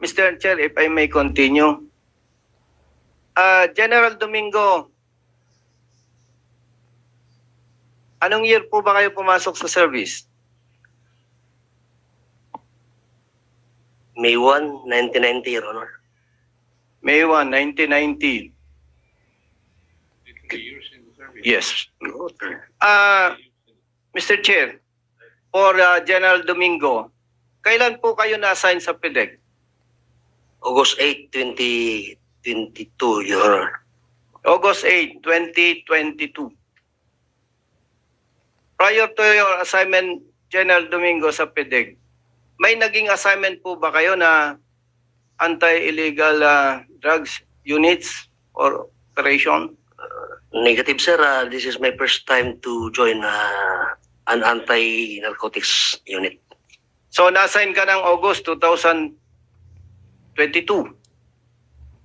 Mr. Chair, if I may continue. General Domingo, anong year po ba kayo pumasok sa service? May 1, 1990, Your Honor. May 1, 1990. Yes. Mr. Chair, for General Domingo, kailan po kayo na-assign sa PDEC? August 8, 2022, Your Honor. August 8, 2022. Prior to your assignment, General Domingo, sa PDEC, may naging assignment po ba kayo na anti-illegal drugs units or operation? Negative, sir. This is my first time to join an anti-narcotics unit. So, na-assign ka ng August 2022?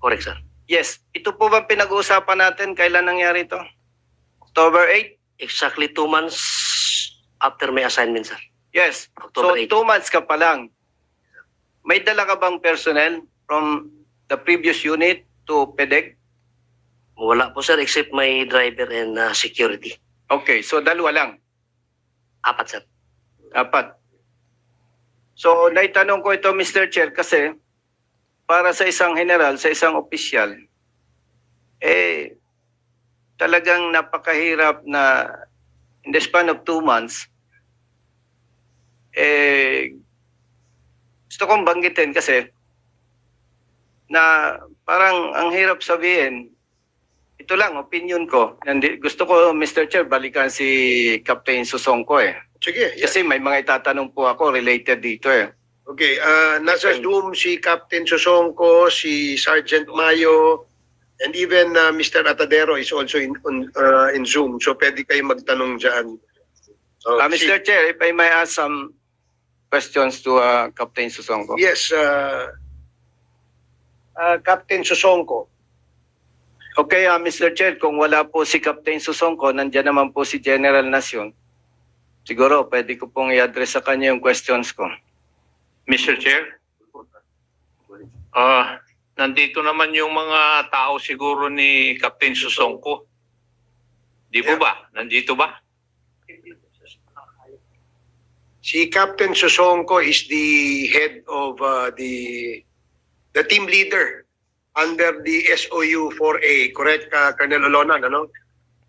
Correct, sir. Yes. Ito po ba pinag-uusapan natin? Kailan nangyari ito? October 8? Exactly 2 months after my assignment, sir. Yes. October So, 8. 2 months ka pa lang. May dala ka bang personnel from the previous unit to PDEC? Wala po, sir, except my driver and security. Okay. So, dalawa lang. 4, sir. Apat. So, naitanong ko ito, Mr. Chair, kasi para sa isang general, sa isang opisyal, talagang napakahirap na in the span of 2 months, gusto kong banggitin kasi na parang ang hirap sabihin, ito lang, opinion ko. Gusto ko, Mr. Chair, balikan si Captain Susongko eh. Sige. Kasi may mga itatanong po ako related dito eh. Okay, nasa Zoom si Captain Susongko, si Sergeant Mayo, and even Mr. Atadero is also in Zoom. So pwede kayo magtanong dyan. So, Mr. Chair, if I may ask some questions to Captain Susongko. Yes, Captain Susongko. Okay, Mr. Chair, kung wala po si Captain Susongko, nandiyan naman po si General Nacion. Siguro, pwede ko pong i-address sa kanya yung questions ko. Mr. Chair, nandito naman yung mga tao siguro ni Captain Susongko. Di po ba? Nandito ba? Si Captain Susongko is the head of the team leader under the SOU 4A, correct, Colonel Olonan, ano?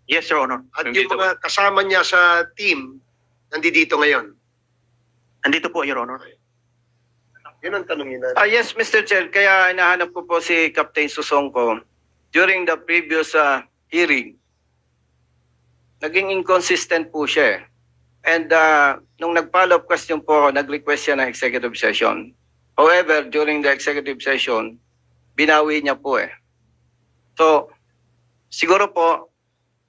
Yes, Your Honor. At yung mga kasama niya sa team, nandito ngayon. Nandito po, Your Honor. Yun ang tanongin natin. Yes, Mr. Chair, kaya hinahanap ko po si Captain Susongko. During the previous hearing, naging inconsistent po siya eh. And nung nag-follow up question po ako, nag-request siya ng executive session. However, during the executive session, binawi niya po eh. So, siguro po,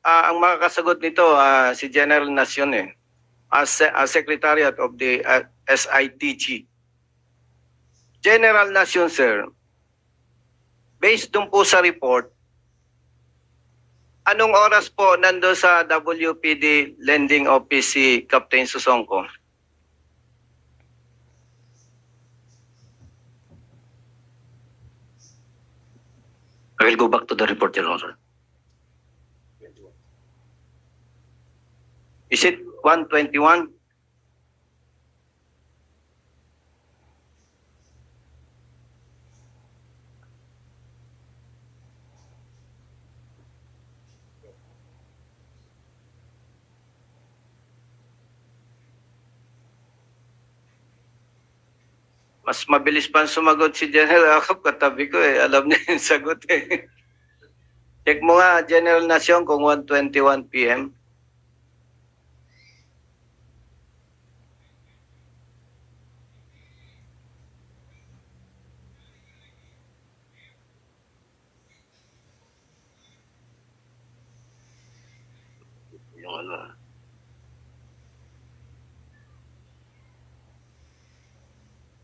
ang makakasagot nito, si General Nacion eh, as Secretariat of the SITG. General Nacion, sir, based dun po sa report, anong oras po nando sa WPD Lending Office si Captain Susongko? I will go back to the report, Your Honor. Is it 1:21? Mas mabilis pa sumagot si General Akop, katabi ko eh. Alam niya yung sagot eh. Check mo nga, General Nacion, kung 1:21 p.m. Yung ano,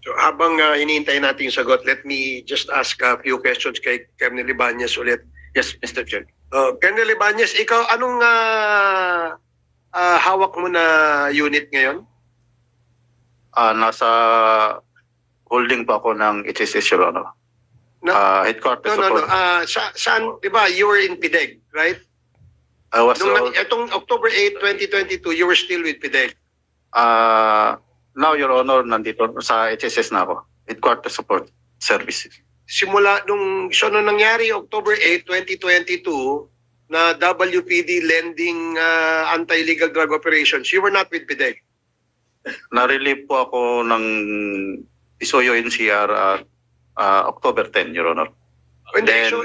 So habang hinihintay natin yung sagot, let me just ask a few questions kay Colonel Ibanez ulit. Yes, Mr. Chair. Colonel Ibanez, ikaw anong hawak mo na unit ngayon? Nasa Holding po ako ng HSS, Your Honor. Headquarters No. support. Saan, di ba, you were in PIDEG, right? I was Itong October 8, 2022, you were still with PIDEG. now, Your Honor, nandito sa HSS na ako. Headquarters support services. Simula nung nangyari October 8, 2022 na WPD lending anti-illegal drug operations, you were not with PIDEG. Na-relieve po ako ng Isoyo NCR October 10, Your Honor. Hindi, Then- so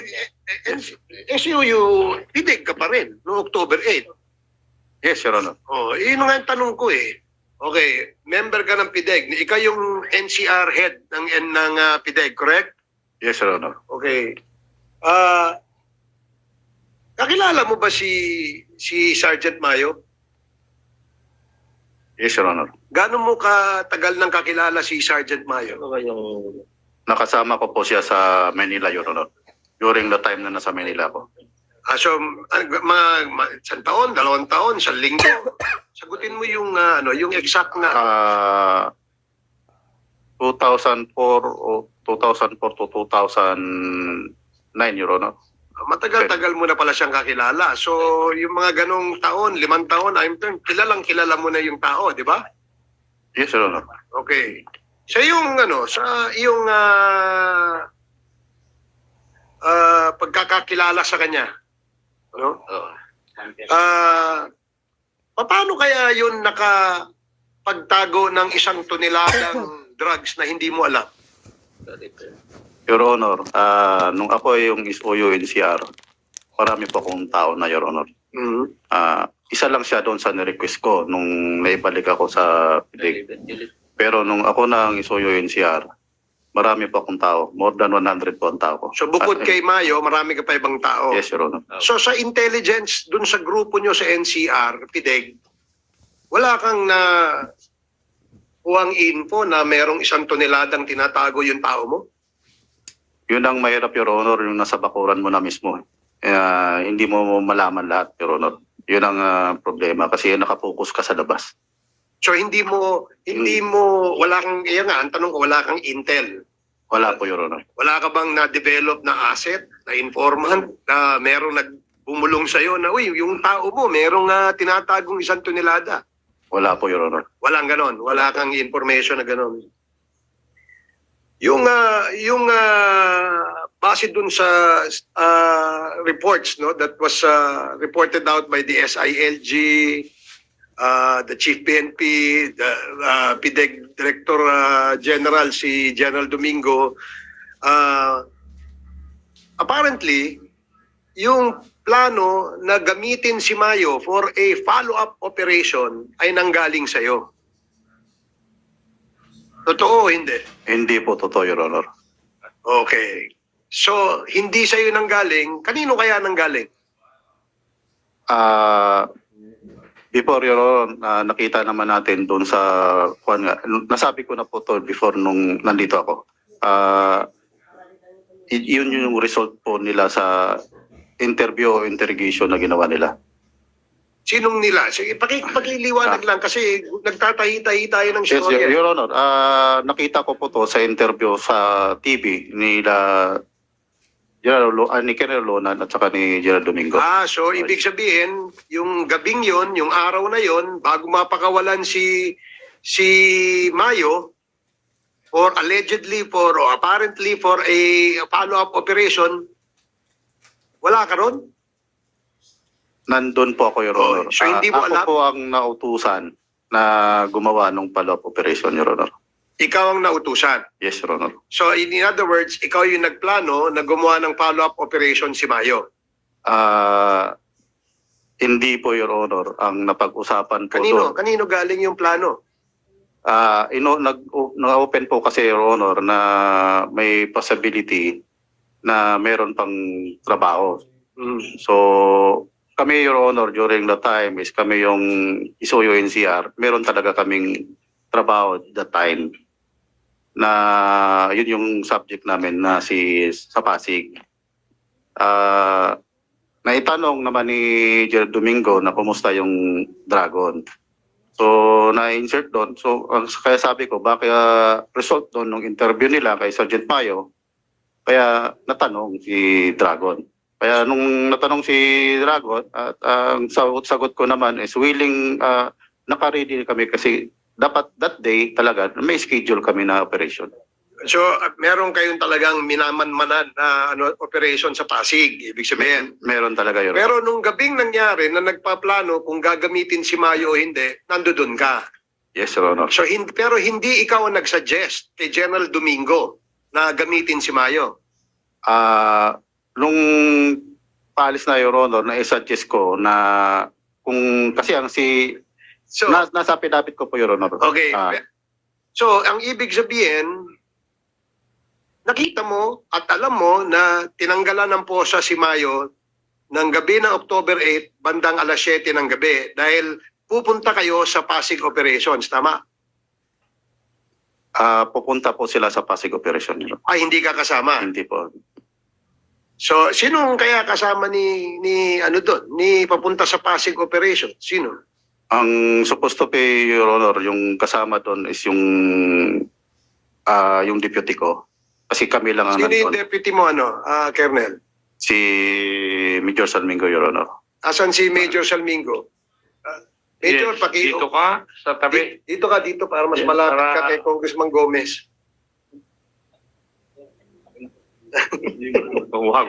SUU, PIDEG ka pa rin noong October 8. Yes, Your Honor. Oh, yun nga ang tanong ko eh. Okay, member ka ng PIDEG. Ikaw yung NCR head ng PIDEG, correct? Yes, Your Honor. Okay. Kakilala mo ba si Sergeant Mayo? Yes, Your Honor. Gaano mo katagal nang kakilala si Sergeant Mayo? Ano ba yung Nakasama ko po siya sa Manila, Your Honor. During the time na nasa Manila ako. So, isang taon, 2 taon, 1 linggo. Sagutin mo yung yung exact na 2004 o 2004 to 2009, Your Honor. matagal-tagal mo na pala siyang kakilala. So, yung mga ganong taon, 5 taon, kilalang kilala mo na yung tao, di ba? Yes, Your Honor. Okay. Sa yung pagkakakilala sa kanya, ano? Paano kaya yun nakapagtago ng 1 toneladang drugs na hindi mo alam? Your Honor, nung ako yung SOU NCR, marami po akong tao na, Your Honor. Mhm. Isa lang siya doon sa nirequest ko nung naibalik ako sa PIDEG. Pero nung ako ng SOU NCR, marami po akong tao. More than 100 po ang tao ko. So bukod kay Mayo, marami ka pa ibang tao. Yes, Your Honor. So sa intelligence dun sa grupo nyo sa NCR, PIDEG, wala kang na kuhang info na merong 1 toneladang tinatago yung tao mo? Yun ang mahirap, Your Honor, yung nasa bakuran mo na mismo. Hindi mo malaman lahat, Your Honor. Yun ang problema kasi nakapokus ka sa labas. So wala kang, yan nga, ang tanong ko, wala kang intel. Wala po, Your Honor. Wala ka bang na-develop na asset, na informant, na merong nagbumulong sa'yo na, uy, yung tao mo, merong tinatagong 1 tonelada. Wala po, Your Honor. Walang ganon. Wala kang information na ganon. Yung base dun sa reports, no, that was reported out by the SILG, the Chief PNP, the PIDEG Director General, si General Domingo, apparently, yung plano na gamitin si Mayo for a follow-up operation ay nanggaling sa'yo. Totoo o hindi? Hindi po totoo, Your Honor. Okay. So, hindi sa'yo nanggaling. Kanino kaya nanggaling? Before, Your Honor, nakita naman natin doon sa, nasabi ko na po to before nung nandito ako. Yun yung result po nila sa interview o interrogation na ginawa nila. Sinong nila? Sige, pakiliwanag lang kasi nagtatahi-tahi tayo ng Yes, storya. Your Honor. Nakita ko po to sa interview sa TV nila ni Colonel Lonan at saka ni General Domingo. So ibig sabihin, yung gabing yon, yung araw na yon, bago mapakawalan si Mayo, or allegedly or apparently for a follow-up operation, wala ka ron? Nandun po ako, Your Honor. So hindi mo ako alam? po ang nautusan na gumawa ng follow-up operation, Your Honor. Ikaw ang nautusan. Yes, Your Honor. So in other words, ikaw yung nagplano na gumawa ng follow-up operation si Mayo. Hindi po, Your Honor. Ang napag-usapan po Kanino? doon. Kanino galing yung plano? Nag-open po kasi, Your Honor, na may possibility na meron pang trabaho. So, kami, Your Honor, during the time is kami yung ISOYO NCR, meron talaga kaming trabaho at that time na yun yung subject namin na sa Pasig. Naitanong naman ni General Domingo na kumusta yung Dragon. So, na-insert doon. So, kaya sabi ko, baka result doon ng interview nila kay Sergeant Mayo, kaya natanong si Dragon. Kaya nung natanong si Dragon, at ang sagot ko naman is willing, naka-ready kami kasi dapat that day talaga may schedule kami na operation. So, meron kayong talagang minamanmanan na operation sa Pasig, ibig sabihin. Meron talaga yun. Pero nung gabing nangyari na nagpaplano kung gagamitin si Mayo o hindi, nandoon ka. Yes, Your Honor. So, pero hindi ikaw ang nagsuggest kay General Domingo na gamitin si Mayo. Nung paalis na, Your Honor, na-suggest ko na kung kasi ang So, nasa pinapit ko po, Your Honor. okay. So, ang ibig sabihin, nakita mo at alam mo na tinanggalan ng posa si Mayo ng gabi ng October 8, bandang alas 7 ng gabi dahil pupunta kayo sa Pasig Operations, tama? Pupunta po sila sa Pasig Operation. Your Honor. Ay, hindi ka kasama. Hindi po. So, sino kaya kasama ni ano doon? Ni papunta sa Pasig Operation? Sino? Ang supposed to be, Your Honor, yung kasama doon is yung deputy ko. Kasi kami lang ang Sino yung nandun. deputy mo, Colonel? Si Major Salmingo, Your Honor. Asan si Major Salmingo? Major, Yes, dito ka sa tabi. Dito para mas Yes, malapit ka para- kay Congressman Gomez. Wag.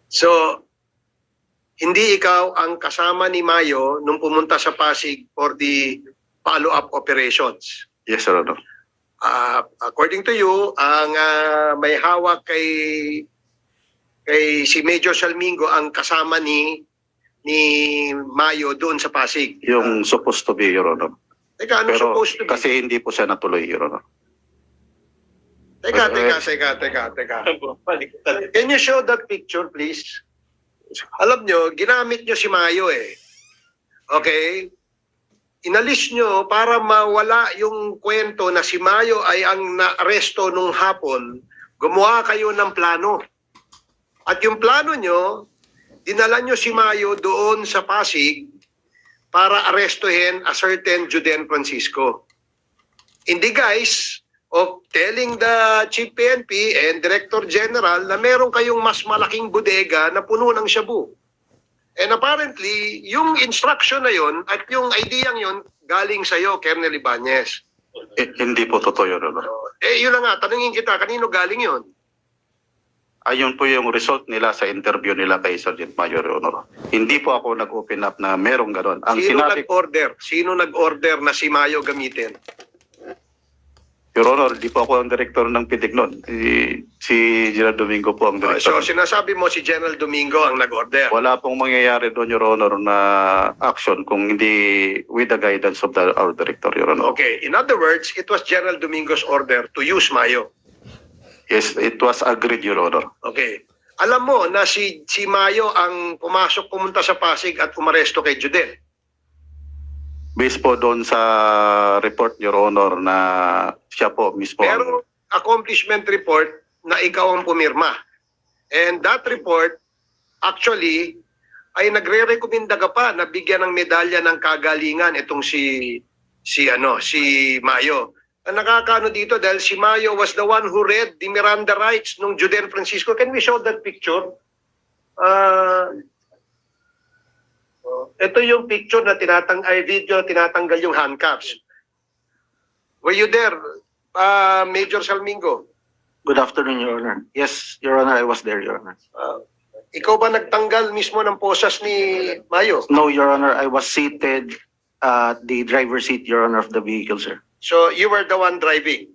So, hindi ikaw ang kasama ni Mayo nung pumunta sa Pasig for the follow-up operations. Yes, Your Honor. According to you, ang may hawak kay si Major Salmingo ang kasama ni Mayo doon sa Pasig. Yung supposed to be, Your Honor. Teka, ano Pero supposed to be? kasi hindi po siya natuloy, Your Honor. Teka. Can you show that picture, please? Alam nyo, ginamit nyo si Mayo eh. Okay? Inalis nyo para mawala yung kwento na si Mayo ay ang naaresto nung hapon. Gumawa kayo ng plano. At yung plano nyo, dinala nyo si Mayo doon sa Pasig para arestuhin a certain Juden Francisco. In the guise of telling the Chief PNP and Director General na meron kayong mas malaking bodega na puno ng shabu. And apparently, yung instruction na yon at yung ideyang yon galing sa'yo, Colonel Ibanez. Hindi po totoo, Your Honor. Yun na nga, tanungin kita, kanino galing yon? Ayun po yung result nila sa interview nila kay Sergeant Mayor, Your Honor. Hindi po ako nag-open up na merong ganon. Ang Sino sinabi, nag-order? Sino nag-order na si Mayo gamitin? Your Honor, di po ako ang director ng PIDIC noon. Si General Domingo po ang So director. sinasabi mo si General Domingo ang nag-order. Wala pong mangyayari doon, Your Honor, na action kung hindi with the guidance of our director, Your Honor. Okay, in other words, it was General Domingo's order to use Mayo. Yes, it was agreed, Your Honor. Okay. Alam mo na si Mayo ang pumunta sa Pasig at umaresto kay Juden. Based po doon sa report, Your Honor, na siya po mismo. Pero accomplishment report na ikaw ang pumirma. And that report, actually, ay nagre-rekomenda ka pa na bigyan ng medalya ng kagalingan itong si Mayo. Ang nakakaano dito dahil si Mayo was the one who read the Miranda rights nung Juden Francisco. Can we show that picture? Ito yung picture na video tinatanggal yung handcuffs. Were you there, Major Salmingo? Good afternoon, Your Honor. Yes, Your Honor, I was there, Your Honor. Ikaw ba nagtanggal mismo ng posas ni Mayo? No, Your Honor, I was seated at the driver's seat, Your Honor, of the vehicle, sir. So you were the one driving?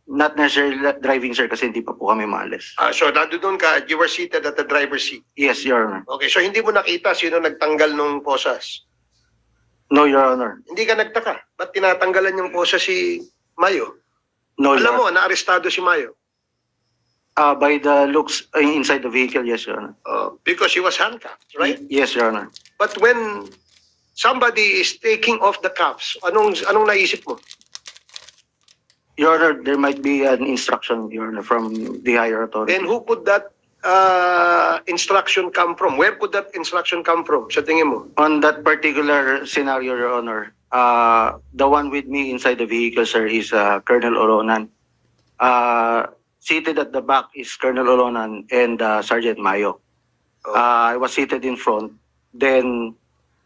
Not necessarily driving, sir, kasi hindi pa po kami maalis. So nandun ka, you were seated at the driver's seat. Yes, Your Honor. Okay, so hindi mo nakita sino nagtanggal ng posas? No, Your Honor. Hindi ka nagtaka. Ba't tinatanggalan yung posas si Mayo? No, Your Alam mo, Honor. naarestado si Mayo. By the looks inside the vehicle, yes, Your Honor. Because he was handcuffed, right? Yes, Your Honor. But when somebody is taking off the cuffs, anong naisip mo? Your Honor, there might be an instruction, Your Honor, from the higher authority. Then who put that instruction come from? Where could that instruction come from, sa tingin mo? On that particular scenario, Your Honor, the one with me inside the vehicle, sir, is Colonel Oronan. Seated at the back is Colonel Oronan and Sergeant Mayo. I was seated in front. Then,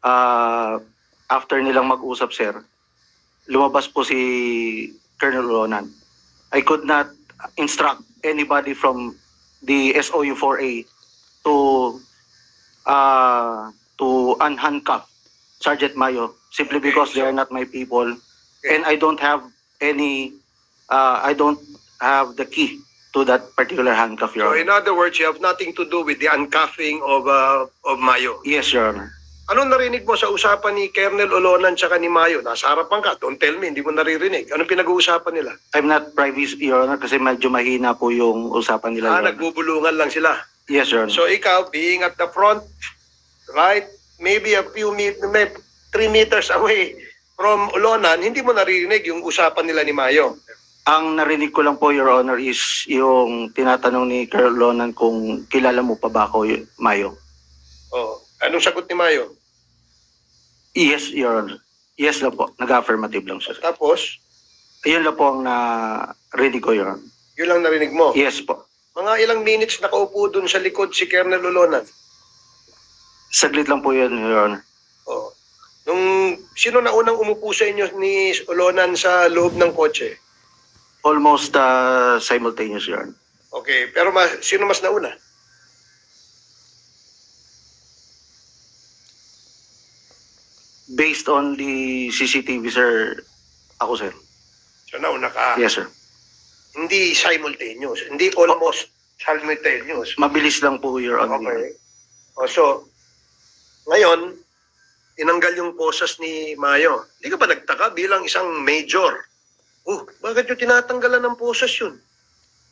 after nilang mag-usap, sir, lumabas po si Colonel Oronan. I could not instruct anybody from the SOU-4A to unhandcuff Sergeant Mayo simply Okay, because they so- are not my people, and I don't have any. I don't have the key to that particular handcuff, Your So Honor. in other words, you have nothing to do with the uncuffing of Mayo. Yes, Your Honor. Anong narinig mo sa usapan ni Colonel Olonan tsaka ni Mayo? Nasa harapan ka. Don't tell me, hindi mo naririnig. Anong pinag-uusapan nila? I'm not privy, Your Honor, kasi medyo mahina po yung usapan nila, Your Honor. Nagbubulungan lang sila. Yes, Your Honor. So ikaw, being at the front, right, maybe a few 3 meters away from Olonan, hindi mo naririnig yung usapan nila ni Mayo. Ang narinig ko lang po, Your Honor, is yung tinatanong ni Colonel Lonan kung kilala mo pa ba ako, Mayo. Oh, anong sagot ni Mayo? Yes, Your Honor. Yes lang po. Nag-affirmative lang siya. Tapos, Ayun lang po ang narinig ko, Your Honor. yun lang narinig mo. Yes po. Mga ilang minutes nakaupo dun sa likod si Colonel Olonan. Saglit lang po yun, Your Honor. Oh. Sino na unang umupo sa inyo ni Olonan sa loob ng kotse? Almost simultaneous, Your Honor. Okay, pero sino mas nauna? Based on the CCTV, sir, ako, sir. So nauna ka. Yes, sir. Hindi simultaneous, hindi almost simultaneous. Mabilis lang po, Your Honor. Okay. O, so, ngayon, tinanggal yung posas ni Mayo. Hindi ka ba nagtaka bilang isang major? Bakit yung tinatanggalan ng posas yun?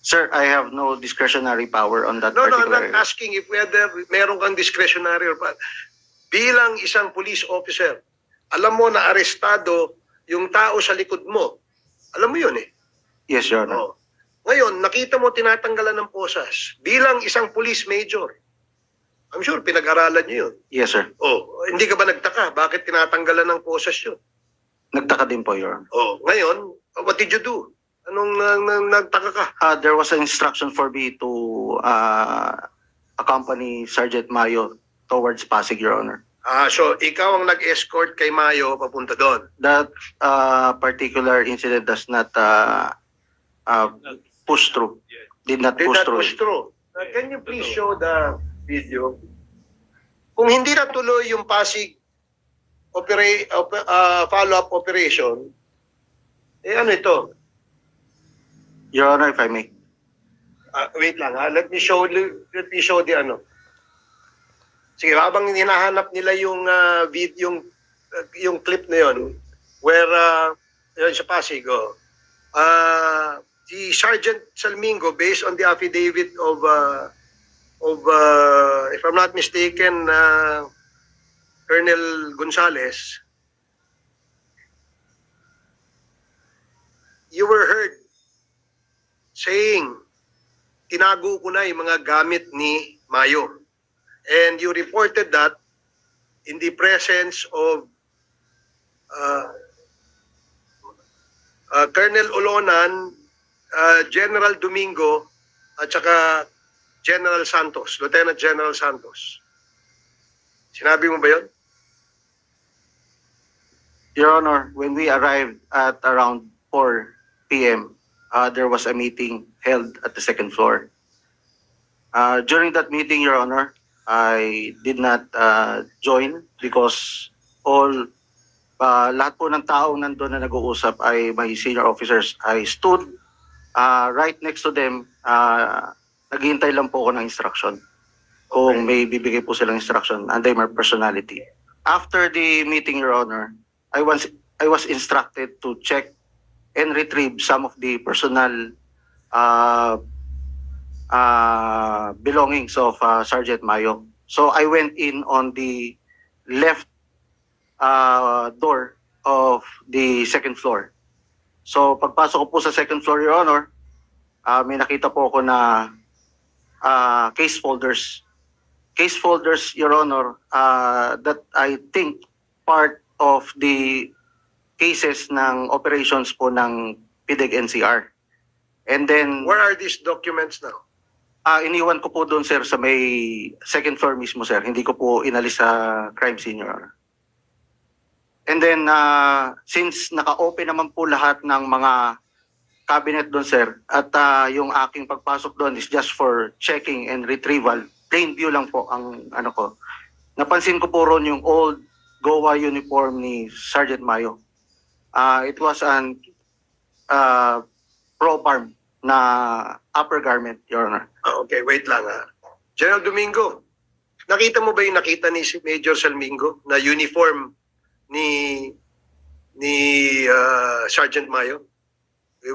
Sir, I have no discretionary power on that No, I'm particular not asking if whether meron kang discretionary or pas. Bilang isang police officer, alam mo na arestado yung tao sa likod mo. Alam mo yun eh. Yes, Your Honor. Oh. Ngayon, nakita mo tinatanggalan ng posas. Bilang isang police major, I'm sure pinag-aralan niyo yun. Yes, sir. Hindi ka ba nagtaka? Bakit tinatanggalan ng posas yun? Nagtaka din po, Your Honor. Ngayon, what did you do? Anong nagtaka ka? There was an instruction for me to accompany Sergeant Mayo towards Pasig, Your Honor. So ikaw ang nag-escort kay Mayo papunta doon. That particular incident does not push through. Did not Did push not through. push through. Can you please show the video? Kung hindi natuloy yung Pasig follow-up operation, ano ito? Your Honor, if I may. Wait lang ha. Let me show the ano. Sige, habang hinahanap nila yung video, yung clip na yun, where yun sa Pasig, si Sergeant Salmingo, based on the affidavit of if I'm not mistaken, Colonel Gonzales, you were heard saying, tinago ko na yung mga gamit ni Mayo. And you reported that in the presence of Colonel Olonan, General Domingo, at saka General Santos, Lieutenant General Santos. Sinabi mo ba yun? Your Honor, when we arrived at around 4 p.m., there was a meeting held at the second floor. During that meeting, Your Honor, I did not join because lahat po ng taong nandun na nag-uusap ay my senior officers. I stood right next to them. Naghihintay lang po ako ng instruction. Kung may bibigay po silang instruction under my personality. After the meeting, Your Honor, I was instructed to check and retrieve some of the personal belongings of Sergeant Mayo. So I went in on the left door of the second floor. So pagpasok ko po sa second floor, Your Honor, may nakita po ako na case folders. Case folders, Your Honor, that I think part of the cases ng operations po ng PIDEG NCR. And then, Where are these documents now? iniwan ko po doon, sir, sa may second floor mismo, sir. Hindi ko po inalis sa crime scene, Your Honor. And then, since naka-open naman po lahat ng mga cabinet doon, sir, at yung aking pagpasok doon is just for checking and retrieval, plain view lang po ang ano ko. Napansin ko po ron yung old GOA uniform ni Sergeant Mayo. It was an pro-farm na upper garment, Your Honor. Okay, wait lang ha. General Domingo, nakita mo ba yung nakita ni si Major Salmingo na uniform ni Sergeant Mayo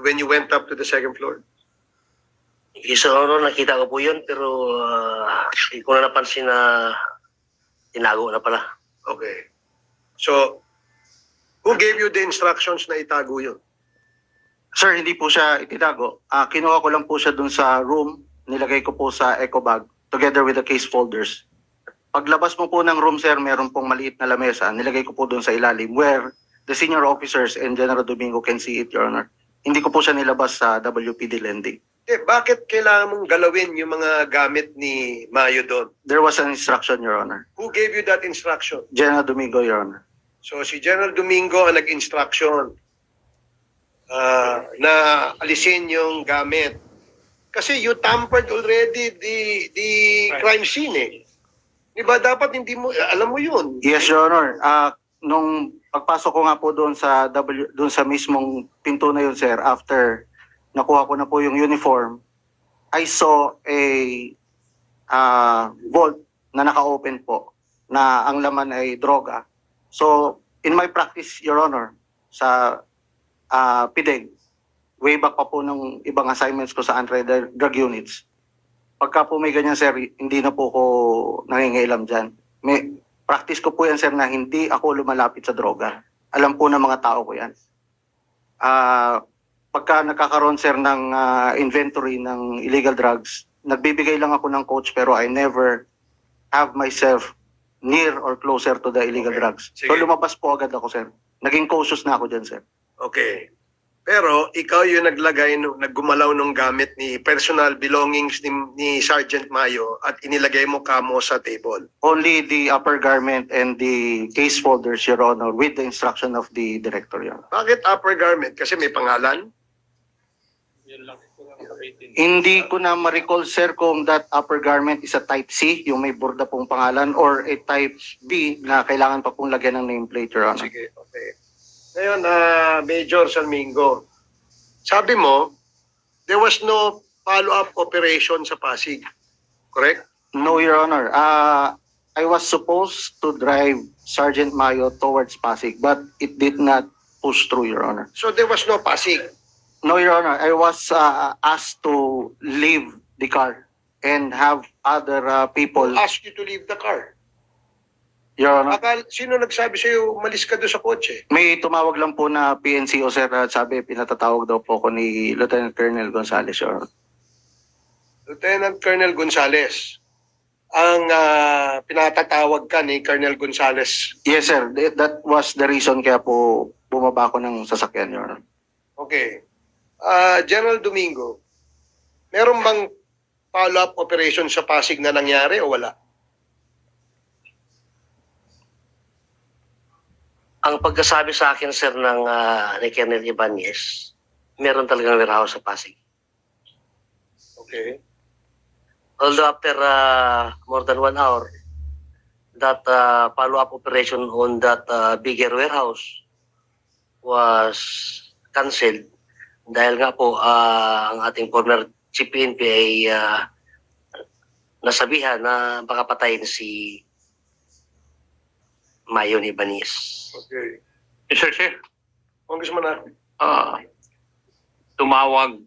when you went up to the second floor? Yes, Your Honor, nakita ko po yun, pero hindi ko na napansin na tinago na pala. Okay. So, who gave you the instructions na itago yun? Sir, hindi po siya itinago. Kinuha ko lang po siya dun sa room, nilagay ko po sa eco bag together with the case folders. Paglabas mo po ng room, sir, meron pong maliit na lamesa. Nilagay ko po dun sa ilalim where the senior officers and General Domingo can see it, Your Honor. Hindi ko po siya nilabas sa WPD Lending. Bakit kailangan mong galawin yung mga gamit ni Mayo doon? There was an instruction, Your Honor. Who gave you that instruction? General Domingo, Your Honor. So si General Domingo ang nag-instruction na alisin yung gamit. Kasi you tampered already the crime scene eh. Di ba dapat hindi mo, alam mo yun? Yes, Your Honor. Nung pagpasok ko nga po doon sa mismong pinto na yun, sir, after nakuha ko na po yung uniform, I saw a vault na naka-open po na ang laman ay droga. So, in my practice, Your Honor, sa PIDEG, way back pa po ng ibang assignments ko sa anti-drug units, pagka po may ganyan, sir, hindi na po ko nangingailam dyan. May practice ko po yan, sir, na hindi ako lumalapit sa droga. Alam po ng mga tao ko yan. Pagka nakakaroon, sir, ng inventory ng illegal drugs, nagbibigay lang ako ng coach pero I never have myself near or closer to the illegal Okay. drugs. Sige. So lumabas po agad ako, sir. Naging cautious na ako dyan, sir. Okay. Pero ikaw yung naggumalaw ng gamit ni personal belongings ni Sergeant Mayo at inilagay mo kamo sa table. Only the upper garment and the case folders, Your Honor, with the instruction of the director, Your Honor. Bakit upper garment? Kasi may pangalan? Hindi ko na ma-recall, sir, kung that upper garment is a type C, yung may borda pong pangalan, or a type B na kailangan pa pong lagyan ng nameplate, Your Honor. Sige, okay. Ngayon, Major Salmingo, sabi mo, there was no follow-up operation sa Pasig, correct? No, Your Honor. I was supposed to drive Sergeant Mayo towards Pasig, but it did not push through, Your Honor. So there was no Pasig. No, Your Honor. I was asked to leave the car and have other people. Who asked you to leave the car? Your Honor, Sino nagsabi sa'yo, umalis ka doon sa kotse? may tumawag lang po na PNCO, sir, at sabi pinatatawag daw po ko ni Lieutenant Colonel Gonzales, Your Honor. Lieutenant Colonel Gonzales, ang pinatatawag ka ni Colonel Gonzales. Yes, sir. That was the reason kaya po bumaba ko ng sasakyan, Your Honor. Okay. General Domingo, meron bang follow-up operation sa Pasig na nangyari o wala? Ang pagkasabi sa akin, sir, ni Colonel Ibanez, meron talagang warehouse sa Pasig. Okay. Although after more than 1 hour, that follow-up operation on that bigger warehouse was cancelled dahil nga po ang ating former Chief PNP ay nasabihan na baka patayin si Mayo ni Ibanez. Okay. Mr. Chair, Congressman Arvin. tumawag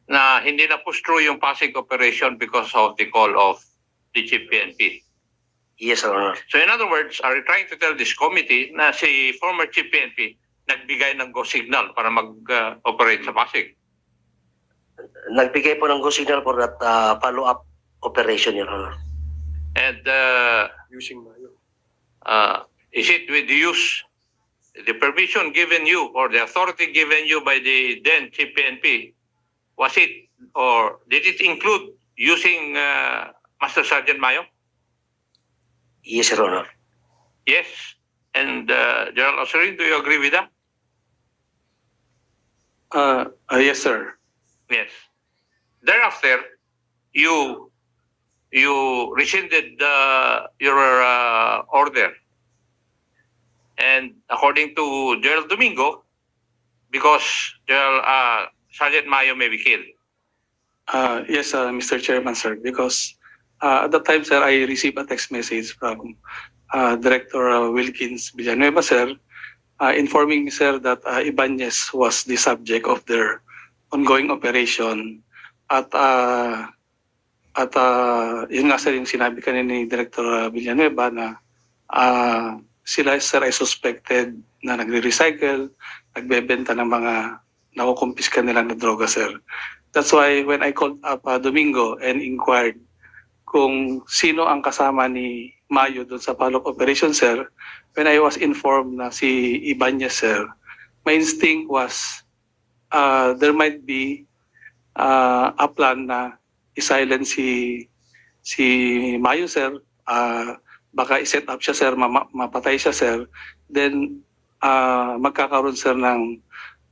na hindi na push through yung Pasig operation because of the call of the Chief PNP. Yes, Your Honor. So in other words, are you trying to tell this committee na si former Chief PNP nagbigay ng go signal para mag-operate sa Pasig? nagbigay po ng go signal for that follow-up operation, Your Honor. And Using Mayo. is it with the use, the permission given you or the authority given you by the then Chief PNP, was it or did it include using Master Sergeant Mayo? Yes, Your Honor. Yes. And General Osorin, do you agree with that? Yes, sir. Yes. Thereafter, you rescinded your order. And according to General Domingo, because General Sergeant Mayo may be killed. Yes, Mr. Chairman, sir, because at that time, sir, I received a text message from Director Wilkins Villanueva, sir, informing me, sir, that Ibanez was the subject of their ongoing operation. At yun nga, sir, yung sinabi kanina ni Director Villanueva na sila, sir, ay suspected na nagre-recycle, nagbebenta ng mga nakukumpiska nila na droga, sir. That's why when I called up Domingo and inquired kung sino ang kasama ni Mayo doon sa follow-up operation, sir, when I was informed na si Ibanez, sir, my instinct was there might be a plan na i-silence si Mayo, sir. Baka i-set up siya, sir, mapatay siya, sir. Then magkakaroon, sir, ng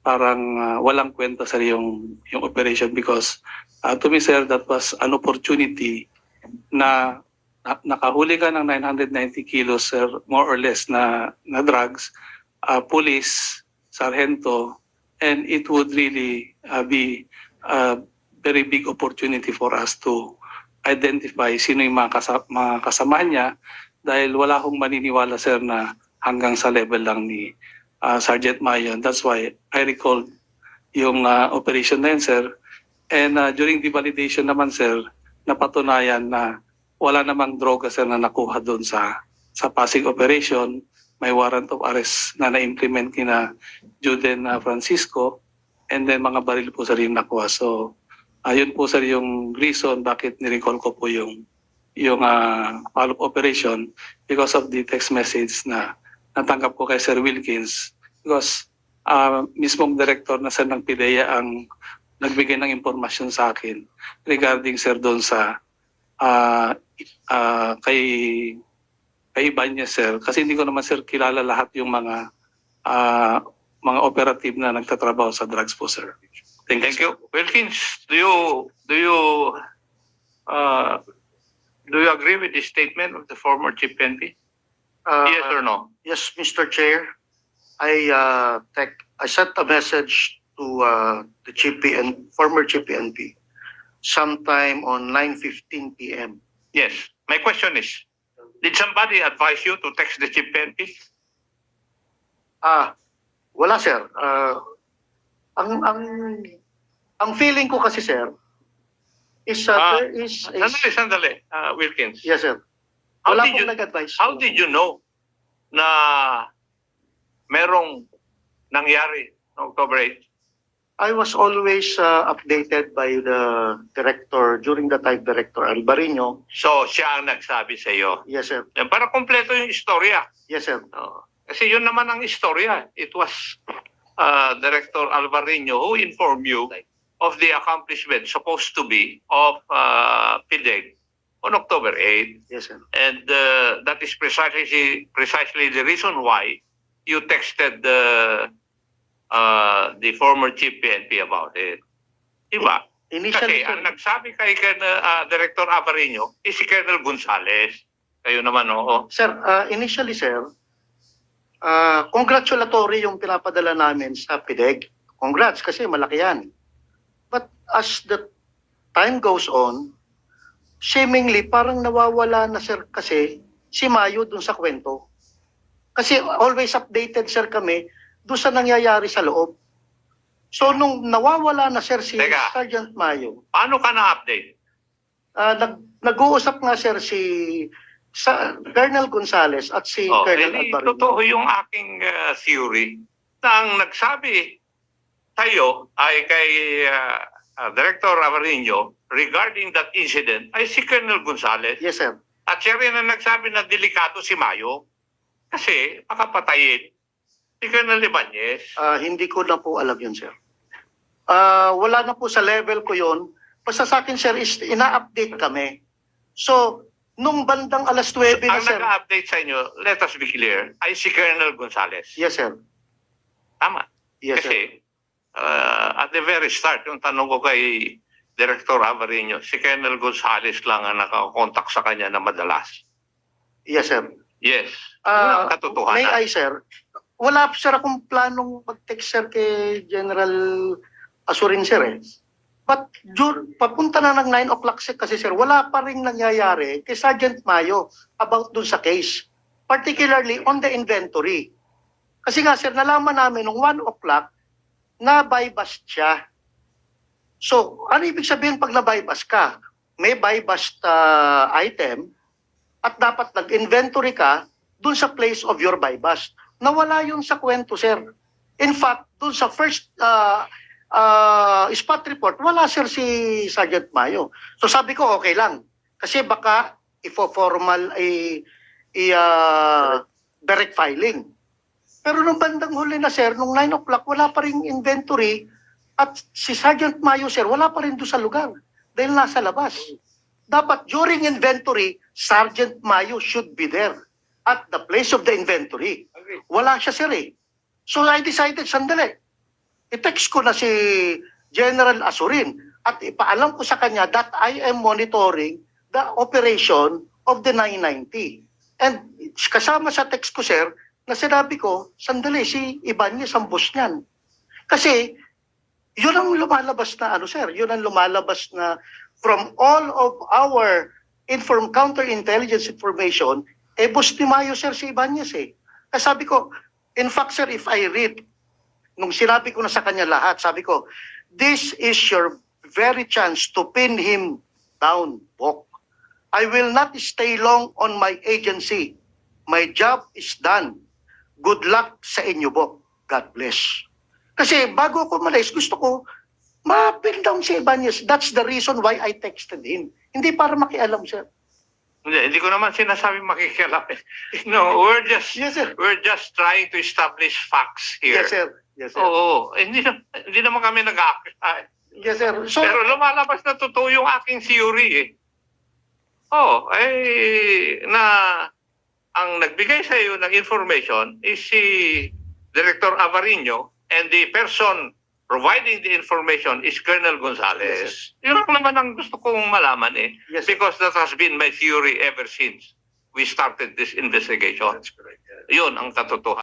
parang walang kwenta, sir, yung operation because to me, sir, that was an opportunity na nakahuli ka ng 990 kilos, sir, more or less na drugs, police, sargento, and it would really be a very big opportunity for us to identify sino yung mga kasama niya dahil wala akong maniniwala, sir, na hanggang sa level lang ni Sergeant Mayo. That's why I recalled yung operation na yun, sir. And during the validation naman, sir, napatunayan na wala namang droga, sir, na nakuha doon sa Pasig operation. May warrant of arrest na na-implement kina Juden Francisco and then mga baril po, sir, yung nakuha. So, ayun po, sir, yung reason bakit ni-recall ko po yung follow-up operation because of the text message na natanggap ko kay Sir Wilkins because mismong director na, sir, ng PIDEA ang nagbigay ng impormasyon sa akin regarding, sir, doon sa kay Ibanez, sir, kasi hindi ko naman, sir, kilala lahat yung mga operative na nagtatrabaho sa drugs po, sir. Thank you. Wilkins, do you agree with the statement of the former Chief PNP? Yes or no? Yes, Mr. Chair. I sent a message to the former Chief PNP sometime on 9:15 p.m. Yes. My question is, did somebody advise you to text the Chief PNP? Wala, sir. Ang feeling ko kasi, sir, is there is Sandali, Wilkins. yes, sir. How Wala did pong you- nag-advise. How did you know na merong nangyari noong October 8? I was always updated by the director, during the time, Director Albarino. So, siya ang nagsabi sa iyo. Yes, sir. Yan, para kompleto yung istorya. Yes, sir. Kasi yun naman ang istorya. It was Director Alvarino who informed you of the accomplishment supposed to be of PIDEG on October 8. Yes, sir. And that is precisely the reason why you texted the former Chief PNP about it. Diba? Initially, Kasi ang sir, nagsabi kay Director Alvarino is si Colonel Gonzales. Kayo naman, oo. sir, initially, sir, congratulatory yung pinapadala namin sa PIDEG. Congrats, kasi malaki yan. But as the time goes on, seemingly parang nawawala na, sir, kasi si Mayo dun sa kwento. Kasi always updated, sir, kami dun sa nangyayari sa loob. So nung nawawala na, sir, si Teka. Sergeant Mayo, Paano ka na-update? nag-uusap nga, sir, si Colonel Gonzales at si Colonel Alvarino. Totoo yung aking theory na ang nagsabi tayo ay kay Director Avarino regarding that incident ay si Colonel Gonzales. Yes, sir. At siya rin ang nagsabi na delikado si Mayo kasi makapatayin si Colonel Ibanez. Hindi ko na po alam yun, sir. Wala na po sa level ko yun. Basta sa akin, sir, is ina-update kami. So, nung bandang alas 9 na, Ang sir. nag-update sa inyo, let us be clear, ay si Colonel Gonzales. Yes, sir. Tama. Yes, sir. Kasi at the very start, yung tanong ko kay Director Avarino, si Colonel Gonzales lang ang nakakontak sa kanya na madalas. Yes, sir. Yes. Yun ang katotohanan. May I, sir? Wala, sir, akong planong mag-text, sir, kay General Asurin, sir, eh. But papunta na ng 9 o'clock kasi, sir, wala pa rin nangyayari kay Sergeant Mayo about dun sa case. Particularly on the inventory. Kasi nga, sir, nalaman namin nung 1 o'clock na buy-bust siya. So, ano ibig sabihin pag na-buy-bust ka? May buy-bust item at dapat nag-inventory ka dun sa place of your buy-bust. Nawala yun sa kwento, sir. In fact, dun sa first spot report, wala, sir, si Sergeant Mayo. So sabi ko, okay lang. Kasi baka ifo-formal direct filing. Pero nung bandang huli na, sir, nung 9 o'clock, wala pa rin inventory at si Sergeant Mayo, sir, wala pa rin doon sa lugar dahil nasa labas. Dapat during inventory, Sergeant Mayo should be there at the place of the inventory. Wala siya, sir, eh. So I decided, sandali, i-text ko na si General Asurin at ipaalam ko sa kanya that I am monitoring the operation of the 990. And kasama sa text ko, sir, na sinabi ko, sandali, si Ibanez ang boss niyan. Kasi, yun ang lumalabas na, sir, yun ang lumalabas na from all of our counterintelligence information, boss ni Mayo, sir, si Ibanez, eh. Kasi sabi ko, in fact, sir, if I read, nung sinabi ko na sa kanya lahat, sabi ko, this is your very chance to pin him down, Bok. I will not stay long on my agency. My job is done. Good luck sa inyo, Bok. God bless. Kasi bago ako malis, gusto ko ma-pin down si Ibanez. That's the reason why I texted him. Hindi para makialam, sir. Hindi ko naman sinasabi makikialam. No, we're just trying to establish facts here. Yes, sir. Yes, sir. Oo, hindi naman kami nag-aakit. Yes, sir. So, Pero lumalabas na totoo yung aking theory, eh. Na ang nagbigay sa iyo ng information is si Director Avarino and the person providing the information is Colonel Gonzales. Yun lang naman ang gusto kong malaman, eh. Yes, Because that has been my theory ever since we started this investigation. That's correct. Yun ang katotohanan.